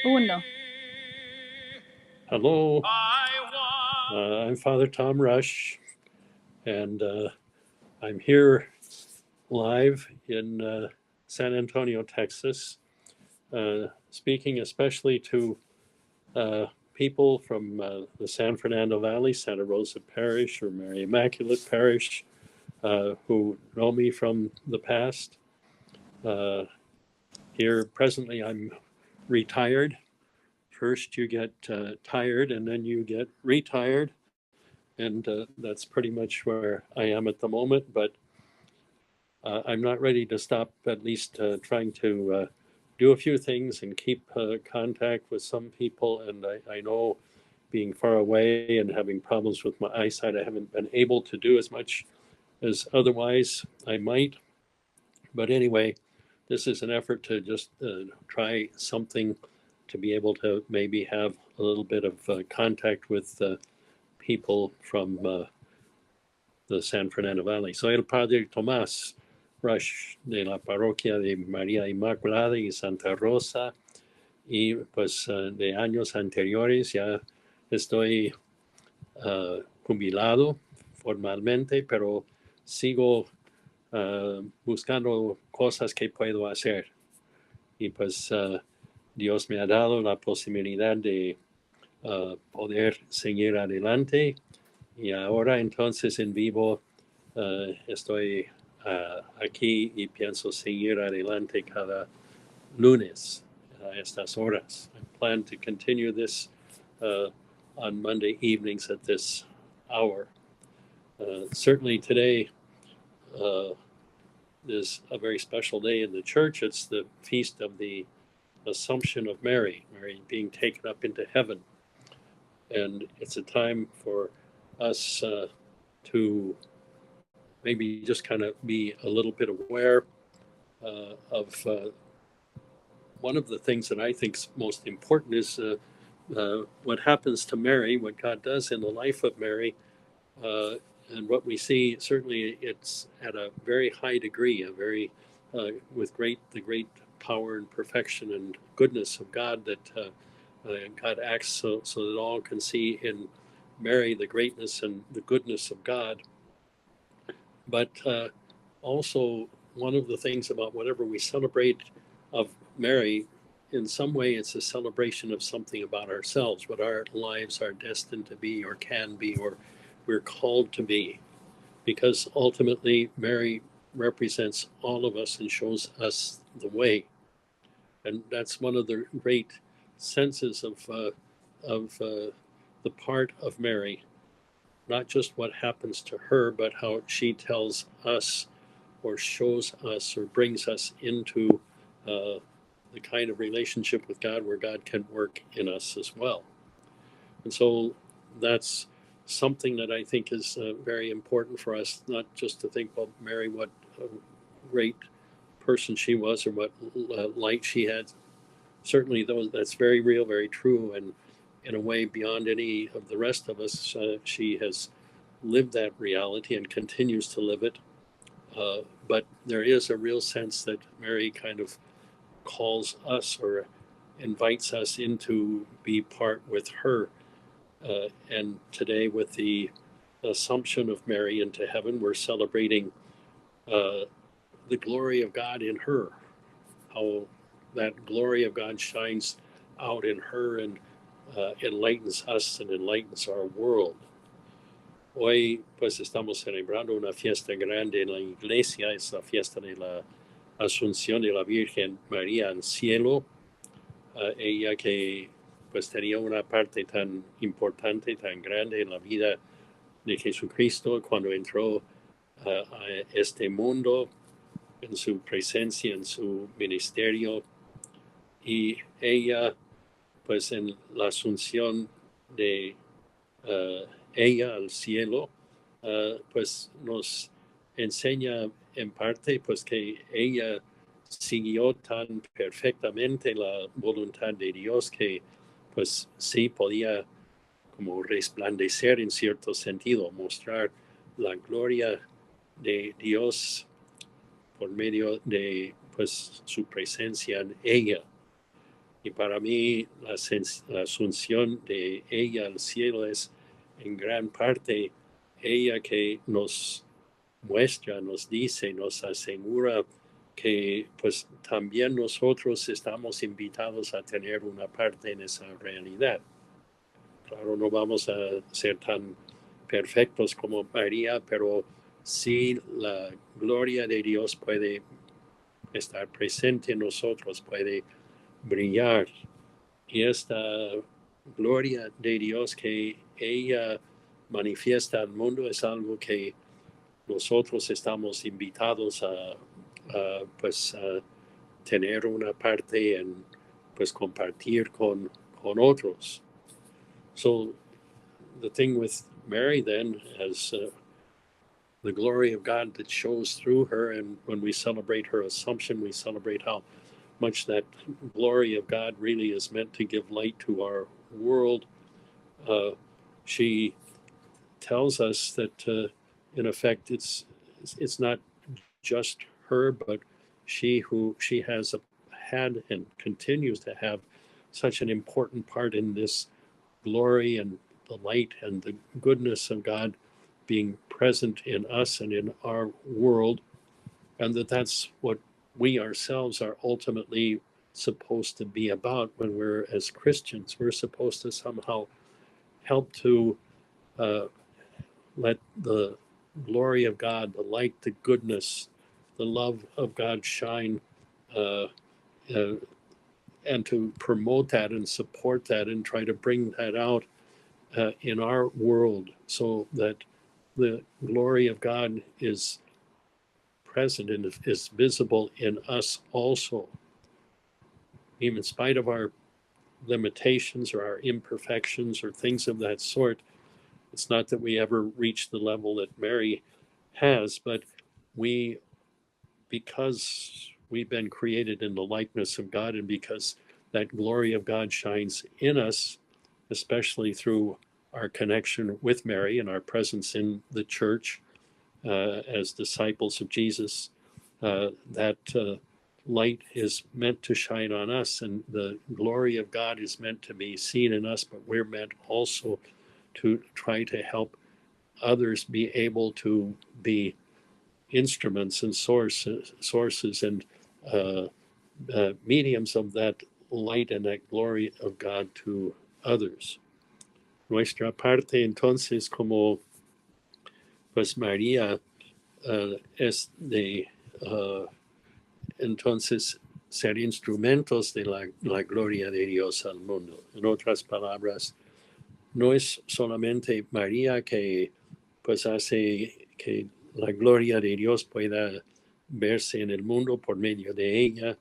Uno. Hello, I'm Father Tom Rush, and I'm here live in San Antonio, Texas, speaking especially to people from the San Fernando Valley, Santa Rosa Parish, or Mary Immaculate Parish, who know me from the past. Here presently, I'm retired. First, you get tired, and then you get retired. And that's pretty much where I am at the moment. But I'm not ready to stop, at least trying to do a few things and keep contact with some people. And I know being far away and having problems with my eyesight, I haven't been able to do as much as otherwise I might. But anyway, this is an effort to just try something to be able to maybe have a little bit of contact with people from the San Fernando Valley. Soy el padre Tomás Rush de la parroquia de María Inmaculada y Santa Rosa, y pues de años anteriores ya estoy jubilado formalmente, pero sigo buscando cosas que puedo hacer. Y pues Dios me ha dado la posibilidad de poder seguir adelante. Y ahora entonces en vivo estoy aquí y pienso seguir adelante cada lunes a estas horas. I plan to continue this on Monday evenings at this hour. Certainly today is a very special day in the church. It's the feast of the Assumption of Mary, Mary being taken up into heaven. And it's a time for us to maybe just kind of be a little bit aware of one of the things that I think is most important is what happens to Mary, what God does in the life of Mary, and what we see. Certainly, it's at a very high degree, a very with the great power and perfection and goodness of God that God acts so that all can see in Mary the greatness and the goodness of God. But also, one of the things about whatever we celebrate of Mary, in some way, it's a celebration of something about ourselves, what our lives are destined to be, or can be, or we're called to be. Because ultimately, Mary represents all of us and shows us the way. And that's one of the great senses of the part of Mary. Not just what happens to her, but how she tells us or shows us or brings us into the kind of relationship with God where God can work in us as well. And so that's something that I think is very important for us, not just to think, well, Mary, what a great person she was or what light she had. Certainly, that's very real, very true, and in a way beyond any of the rest of us. She has lived that reality and continues to live it. But there is a real sense that Mary kind of calls us or invites us into be part with her. And today, with the Assumption of Mary into heaven, we're celebrating the glory of God in her, how that glory of God shines out in her and enlightens us and enlightens our world. Hoy pues estamos celebrando una fiesta grande en la iglesia, es la fiesta de la Asunción de la Virgen María al cielo, ella que pues tenía una parte tan importante, tan grande en la vida de Jesucristo cuando entró a este mundo, en su presencia, en su ministerio, y ella pues en la asunción de ella al cielo, pues nos enseña en parte pues que ella siguió tan perfectamente la voluntad de Dios que pues sí podía como resplandecer en cierto sentido, mostrar la gloria de Dios por medio de pues su presencia en ella. Y para mí la asunción de ella al cielo es en gran parte ella que nos muestra, nos dice, nos asegura que pues también nosotros estamos invitados a tener una parte en esa realidad. Claro, no vamos a ser tan perfectos como María, pero sí la gloria de Dios puede estar presente en nosotros, puede brillar. Y esta gloria de Dios que ella manifiesta al mundo es algo que nosotros estamos invitados pues, a tener una parte en pues, compartir con otros. So the thing with Mary then, as the glory of God that shows through her, and when we celebrate her Assumption, we celebrate how much that glory of God really is meant to give light to our world. She tells us that, in effect, it's not just her, but she has had and continues to have such an important part in this glory and the light and the goodness of God being present in us and in our world, and that's what we ourselves are ultimately supposed to be about when we're as Christians. We're supposed to somehow help to let the glory of God, the light, the goodness, the love of God shine, uh, uh, and to promote that and support that and try to bring that out in our world so that the glory of God is present and is visible in us also. Even in spite of our limitations or our imperfections or things of that sort, it's not that we ever reach the level that Mary has, but we, because we've been created in the likeness of God and because that glory of God shines in us, especially through our connection with Mary and our presence in the church as disciples of Jesus, that light is meant to shine on us, and the glory of God is meant to be seen in us, but we're meant also to try to help others be able to be instruments and sources and mediums of that light and that glory of God to others. Nuestra parte entonces como pues María es de entonces ser instrumentos de la gloria de Dios al mundo. En otras palabras, no es solamente María que pues hace que la gloria de Dios pueda verse en el mundo por medio de ella,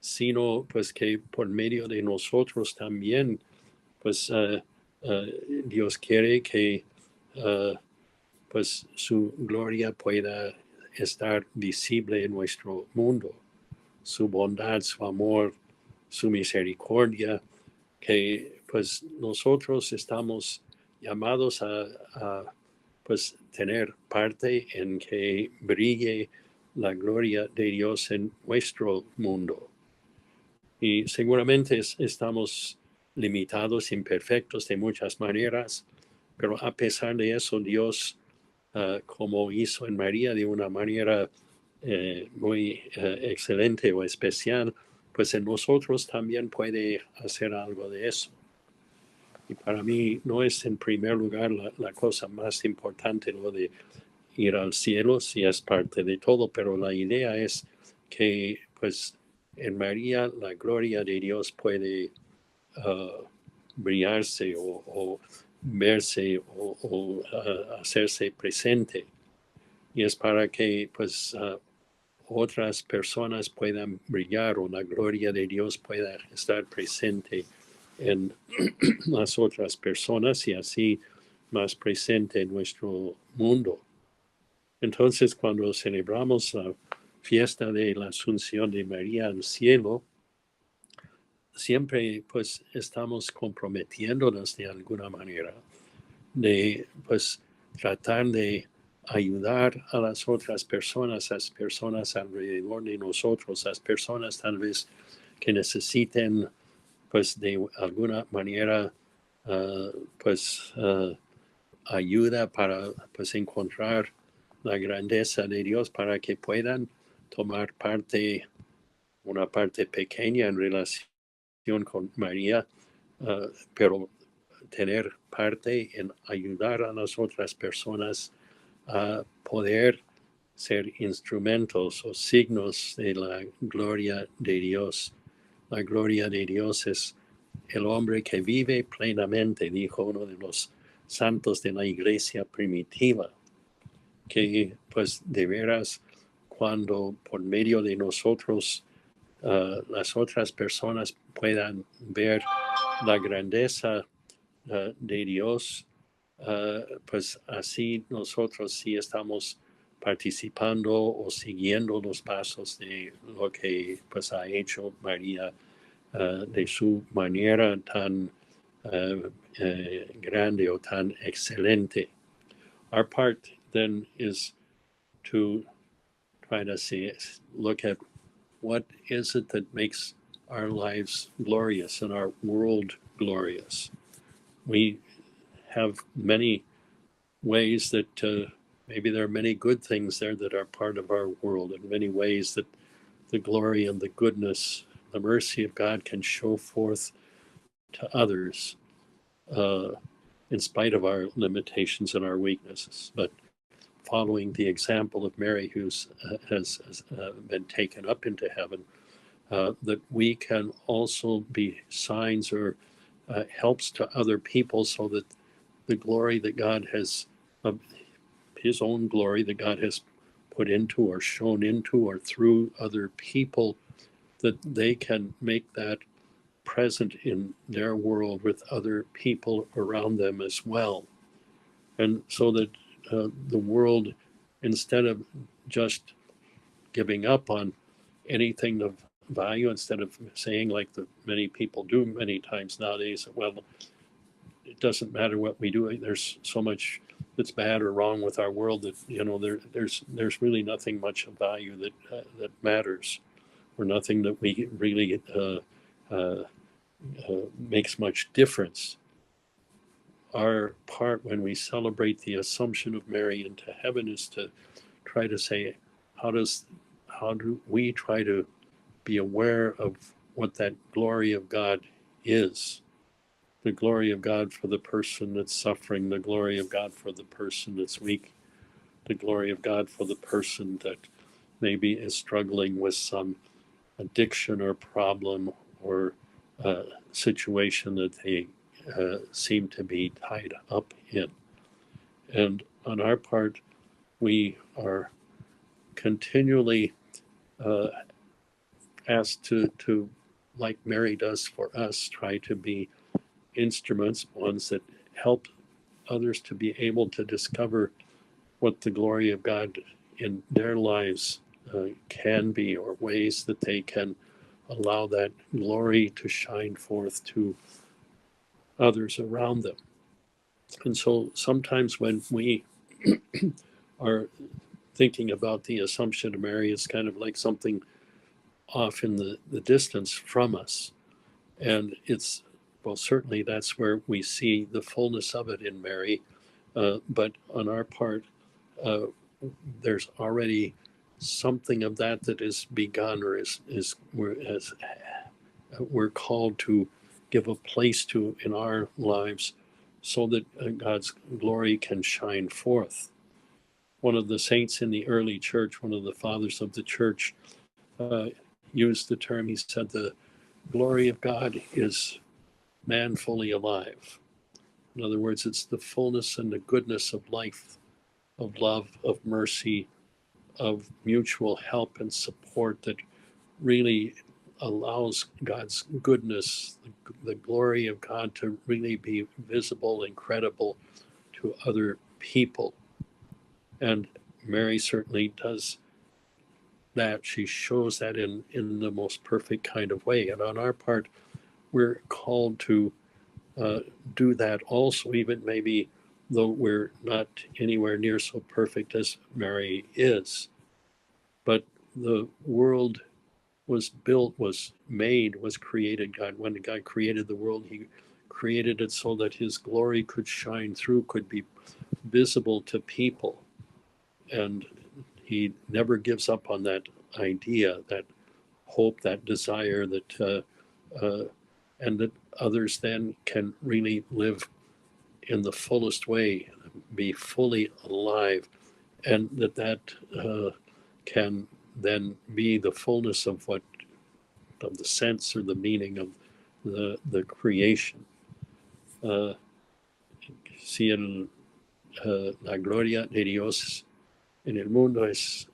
sino pues que por medio de nosotros también, pues Dios quiere que pues su gloria pueda estar visible en nuestro mundo, su bondad, su amor, su misericordia, que pues nosotros estamos llamados a pues tener parte en que brille la gloria de Dios en nuestro mundo. Y seguramente estamos limitados, imperfectos de muchas maneras, pero a pesar de eso, Dios, como hizo en María de una manera muy excelente o especial, pues en nosotros también puede hacer algo de eso. Y para mí no es en primer lugar la cosa más importante lo de ir al cielo, si es parte de todo, pero la idea es que pues en María la gloria de Dios puede brillarse o verse o hacerse presente. Y es para que pues otras personas puedan brillar o la gloria de Dios pueda estar presente en las otras personas y así más presente en nuestro mundo. Entonces, cuando celebramos la fiesta de la Asunción de María al cielo, siempre pues estamos comprometiéndonos de alguna manera de pues tratar de ayudar a las otras personas alrededor de nosotros, las personas tal vez que necesiten pues de alguna manera pues ayuda para pues encontrar la grandeza de Dios para que puedan tomar parte, una parte pequeña en relación con María, pero tener parte en ayudar a las otras personas a poder ser instrumentos o signos de la gloria de Dios. La gloria de Dios es el hombre que vive plenamente, dijo uno de los santos de la iglesia primitiva, que pues de veras cuando por medio de nosotros las otras personas puedan ver la grandeza de Dios, pues así nosotros sí estamos participando o siguiendo los pasos de lo que pues ha hecho María de su manera tan grande o tan excelente. Our part then is to try to look at what is it that makes our lives glorious and our world glorious. We have many ways that maybe there are many good things there that are part of our world, and many ways that the glory and the goodness, the mercy of God can show forth to others uh, in spite of our limitations and our weaknesses. But following the example of Mary, who has been taken up into heaven, that we can also be signs or helps to other people so that the glory that God has, his own glory that God has put into or shown into or through other people, that they can make that present in their world with other people around them as well. And so that the world, instead of just giving up on anything of value, instead of saying, like the many people do many times nowadays, well, it doesn't matter what we do. There's so much that's bad or wrong with our world that there's really nothing much of value that matters, or nothing that we really makes much difference. Our part when we celebrate the Assumption of Mary into heaven is to try to say, how do we try to be aware of what that glory of God is? The glory of God for the person that's suffering, the glory of God for the person that's weak, the glory of God for the person that maybe is struggling with some addiction or problem or situation that they seem to be tied up in. And on our part, we are continually asked to, like Mary does for us, try to be instruments, ones that help others to be able to discover what the glory of God in their lives can be, or ways that they can allow that glory to shine forth to others around them. And so sometimes when we are thinking about the Assumption of Mary, it's kind of like something off in the distance from us. And it's, well, certainly that's where we see the fullness of it in Mary. But on our part, uh, there's already something of that is begun, or we're called to give a place to in our lives, so that God's glory can shine forth. One of the saints in the early church, one of the fathers of the church, uh, used the term, he said, the glory of God is man fully alive. In other words, it's the fullness and the goodness of life, of love, of mercy, of mutual help and support that really allows God's goodness, the glory of God, to really be visible and credible to other people. And Mary certainly does that. She shows that in the most perfect kind of way. And on our part, we're called to do that also, even maybe though we're not anywhere near so perfect as Mary is, but the world was built, was made, was created. When God created the world, he created it so that his glory could shine through, could be visible to people. And he never gives up on that idea, that hope, that desire, and that others then can really live in the fullest way, be fully alive, and that can then be the fullness of the sense or the meaning of the creation. Si la gloria de Dios en el mundo es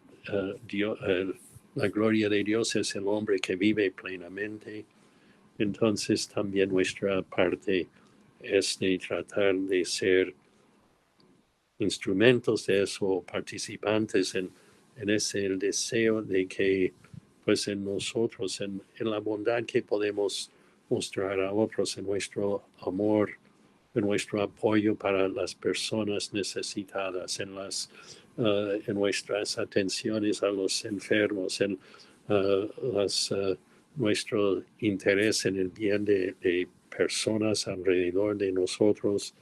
la gloria de Dios es el hombre que vive plenamente, entonces también nuestra parte es de tratar de ser instrumentos de eso, participantes en ese el deseo de que pues en nosotros, en la bondad que podemos mostrar a otros, en nuestro amor, en nuestro apoyo para las personas necesitadas, en nuestras atenciones a los enfermos, en nuestro interés en el bien de personas alrededor de nosotros.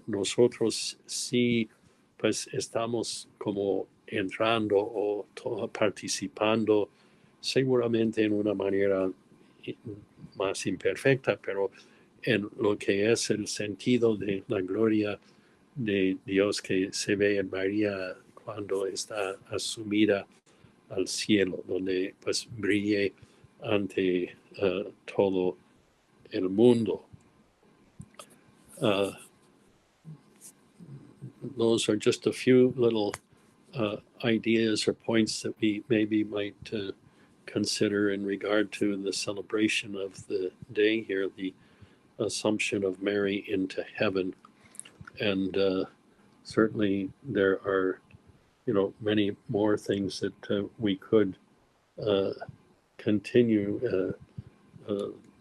Nosotros sí, pues estamos como entrando o participando, seguramente en una manera más imperfecta, pero en lo que es el sentido de la gloria de Dios que se ve en María cuando está asumida al cielo, donde pues brille ante todo el mundo. Those are just a few little ideas or points that we maybe might consider in regard to the celebration of the day here, the Assumption of Mary into heaven. And certainly there are, many more things that we could continue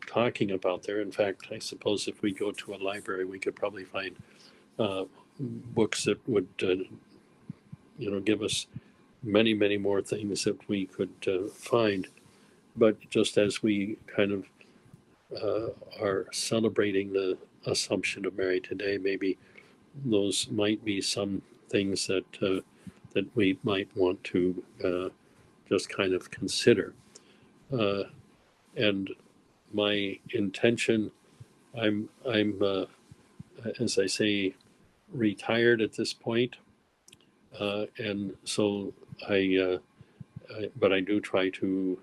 talking about there. In fact, I suppose if we go to a library, we could probably find books that would, give us many, many more things that we could find. But just as we kind of are celebrating the Assumption of Mary today, maybe those might be some things that that we might want to just kind of consider. And my intention, I'm as I say, retired at this point, and so but I do try to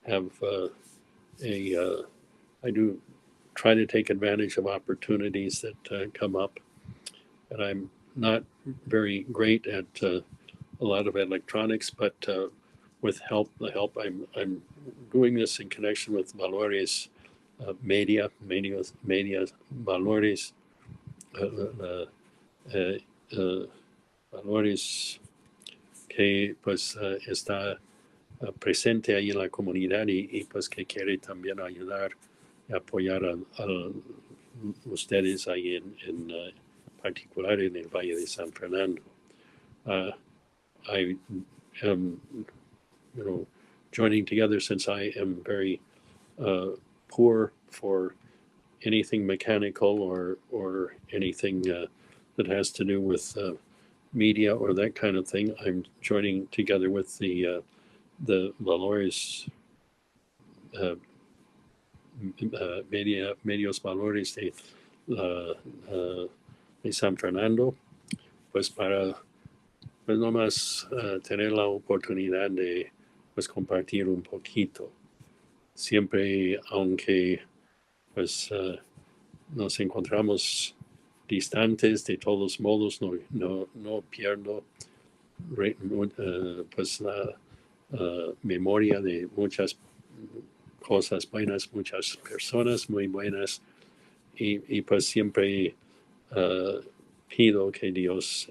have I do try to take advantage of opportunities that come up, and I'm not very great at a lot of electronics, but with the help, I'm doing this in connection with Valores Media Valores, Valores que pues está presente ahí en la comunidad y pues que quiere también ayudar y apoyar a ustedes ahí en particular en el Valle de San Fernando. I am, joining together since I am very poor for anything mechanical or anything that has to do with media or that kind of thing. I'm joining together with the Valores Medios Valores de San Fernando, pues para pues nomás tener la oportunidad de pues compartir un poquito. Siempre, aunque pues nos encontramos distantes, de todos modos no pierdo pues la memoria de muchas cosas buenas, muchas personas muy buenas, y pues siempre pido que Dios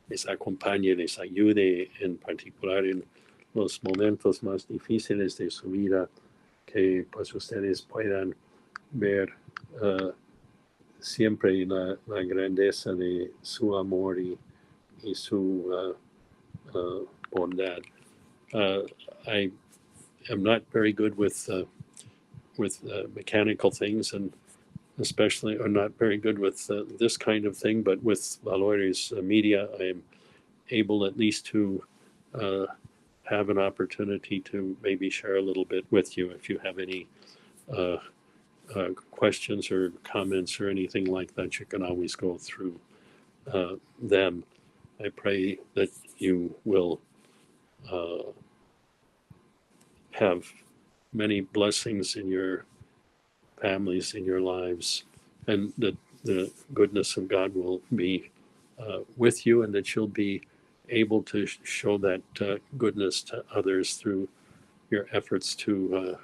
les acompañe, les ayude, en particular en los momentos más difíciles de su vida, que pues ustedes puedan ver siempre la grandeza de su amor y su bondad. I am not very good with mechanical things, and especially, or not very good with this kind of thing, but with Valores Media, I am able at least to have an opportunity to maybe share a little bit with you if you have any questions or comments or anything like that. You can always go through them. I pray that you will have many blessings in your families, in your lives, and that the goodness of God will be with you, and that you'll be able to show that goodness to others through your efforts to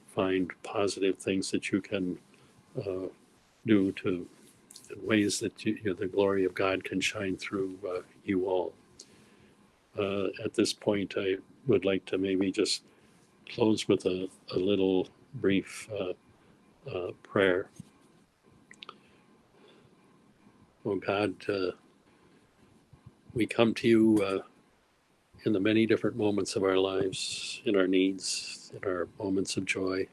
find positive things that you can do to ways that the glory of God can shine through you all. At this point, I would like to maybe just close with a little brief prayer. Oh God, we come to you in the many different moments of our lives, in our needs, in our moments of joy,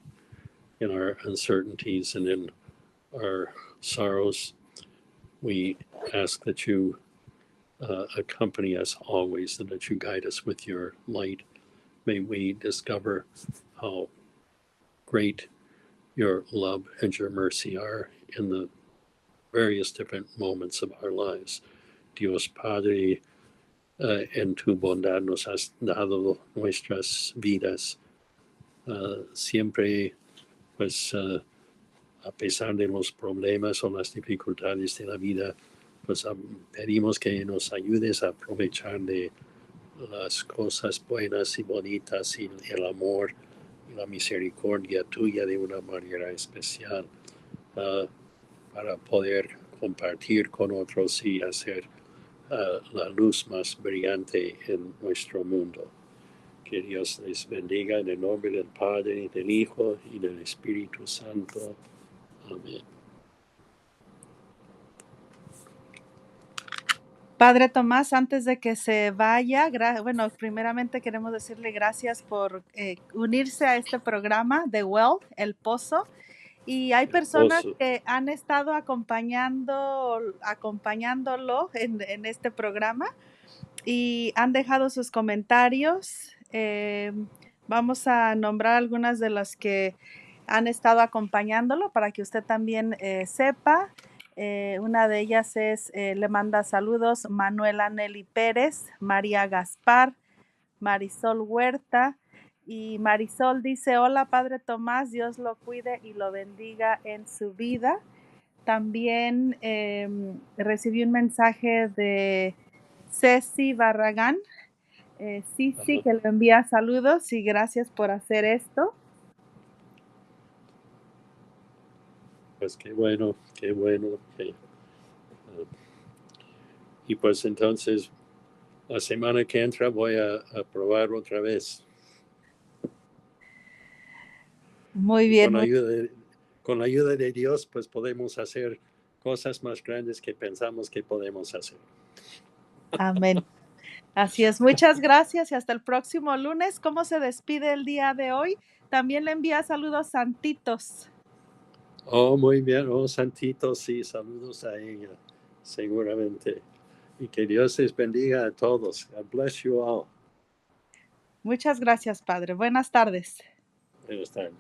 in our uncertainties, and in our sorrows. We ask that you accompany us always, and that you guide us with your light. May we discover how great your love and your mercy are in the various different moments of our lives. Dios Padre, en tu bondad nos has dado nuestras vidas. Siempre, pues, a pesar de los problemas o las dificultades de la vida, pues pedimos que nos ayudes a aprovechar de las cosas buenas y bonitas y el amor y la misericordia tuya de una manera especial, para poder compartir con otros y hacer la luz más brillante en nuestro mundo. Que Dios les bendiga en el nombre del Padre, del Hijo y del Espíritu Santo. Amén. Padre Tomás, antes de que se vaya, bueno, primeramente queremos decirle gracias por unirse a este programa de Well, el Pozo. Y hay personas que han estado acompañándolo en este programa y han dejado sus comentarios. Vamos a nombrar algunas de las que han estado acompañándolo para que usted también sepa. Una de ellas es, le manda saludos Manuela Nelly Pérez, María Gaspar, Marisol Huerta. Y Marisol dice, hola Padre Tomás, Dios lo cuide y lo bendiga en su vida. También recibí un mensaje de Ceci Barragán, Cici, que le envía saludos y gracias por hacer esto. Pues qué bueno, qué bueno. Y pues entonces, la semana que entra voy a probar otra vez. Muy bien. Con la ayuda de Dios, pues podemos hacer cosas más grandes que pensamos que podemos hacer. Amén. Así es. Muchas gracias y hasta el próximo lunes. ¿Cómo se despide el día de hoy? También le envía saludos Santitos. Oh, muy bien. Oh, Santitos, sí, saludos a ella, seguramente. Y que Dios les bendiga a todos. God bless you all. Muchas gracias, Padre. Buenas tardes. Buenas tardes.